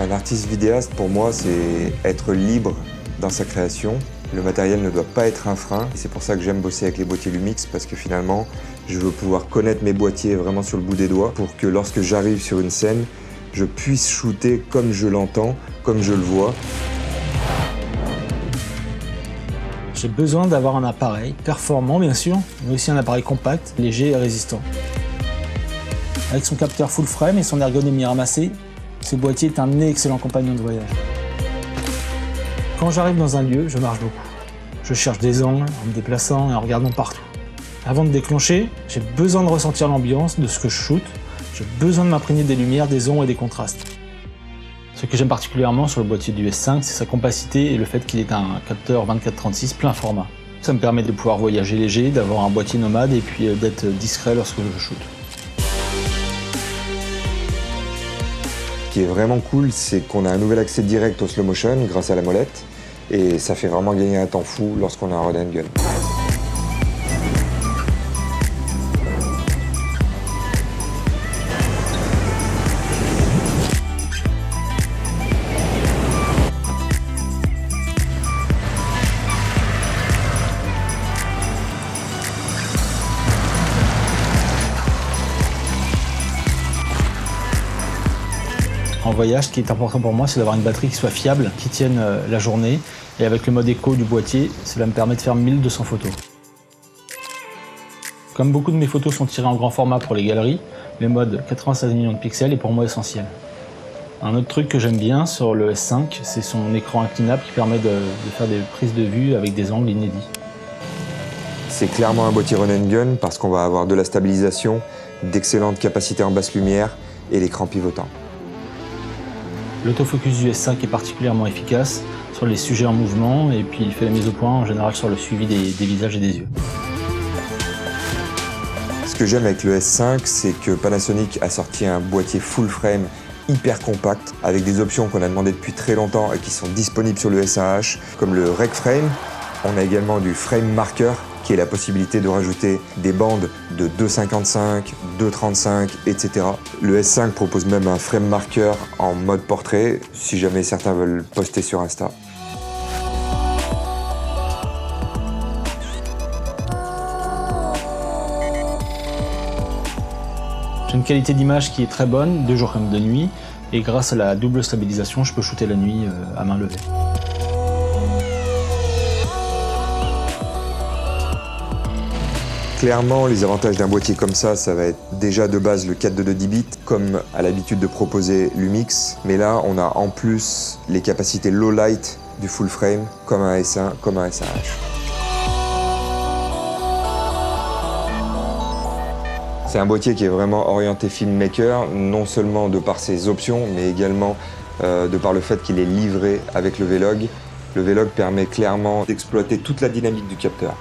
Un artiste vidéaste, pour moi, c'est être libre dans sa création. Le matériel ne doit pas être un frein. C'est pour ça que j'aime bosser avec les boîtiers Lumix, parce que finalement, je veux pouvoir connaître mes boîtiers vraiment sur le bout des doigts pour que lorsque j'arrive sur une scène, je puisse shooter comme je l'entends, comme je le vois. J'ai besoin d'avoir un appareil performant, bien sûr, mais aussi un appareil compact, léger et résistant. Avec son capteur full frame et son ergonomie ramassée, ce boîtier est un excellent compagnon de voyage. Quand j'arrive dans un lieu, je marche beaucoup. Je cherche des angles en me déplaçant et en regardant partout. Avant de déclencher, j'ai besoin de ressentir l'ambiance de ce que je shoote. J'ai besoin de m'imprégner des lumières, des ombres et des contrastes. Ce que j'aime particulièrement sur le boîtier du S5, c'est sa compacité et le fait qu'il est un capteur 24-36 plein format. Ça me permet de pouvoir voyager léger, d'avoir un boîtier nomade et puis d'être discret lorsque je shoote. Ce qui est vraiment cool, c'est qu'on a un nouvel accès direct au slow motion grâce à la molette, et ça fait vraiment gagner un temps fou lorsqu'on a un run and gun. En voyage, ce qui est important pour moi, c'est d'avoir une batterie qui soit fiable, qui tienne la journée. Et avec le mode éco du boîtier, cela me permet de faire 1200 photos. Comme beaucoup de mes photos sont tirées en grand format pour les galeries, le mode 96 millions de pixels est pour moi essentiel. Un autre truc que j'aime bien sur le S5, c'est son écran inclinable qui permet de faire des prises de vue avec des angles inédits. C'est clairement un boîtier run and gun parce qu'on va avoir de la stabilisation, d'excellentes capacités en basse lumière et l'écran pivotant. L'autofocus du S5 est particulièrement efficace sur les sujets en mouvement et puis il fait la mise au point en général sur le suivi des visages et des yeux. Ce que j'aime avec le S5, c'est que Panasonic a sorti un boîtier full frame hyper compact avec des options qu'on a demandé depuis très longtemps et qui sont disponibles sur le S1H, comme le Rec Frame. On a également du Frame Marker, qui est la possibilité de rajouter des bandes de 2,55, 2,35, etc. Le S5 propose même un frame marker en mode portrait, si jamais certains veulent poster sur Insta. J'ai une qualité d'image qui est très bonne, de jour comme de nuit, et grâce à la double stabilisation, je peux shooter la nuit à main levée. Clairement, les avantages d'un boîtier comme ça va être déjà de base le 4 de 10 bits, comme à l'habitude de proposer Lumix. Mais là, on a en plus les capacités low light du full frame, comme un S1, comme un S1H. C'est un boîtier qui est vraiment orienté filmmaker, non seulement de par ses options, mais également de par le fait qu'il est livré avec le V-Log. Le V-Log permet clairement d'exploiter toute la dynamique du capteur.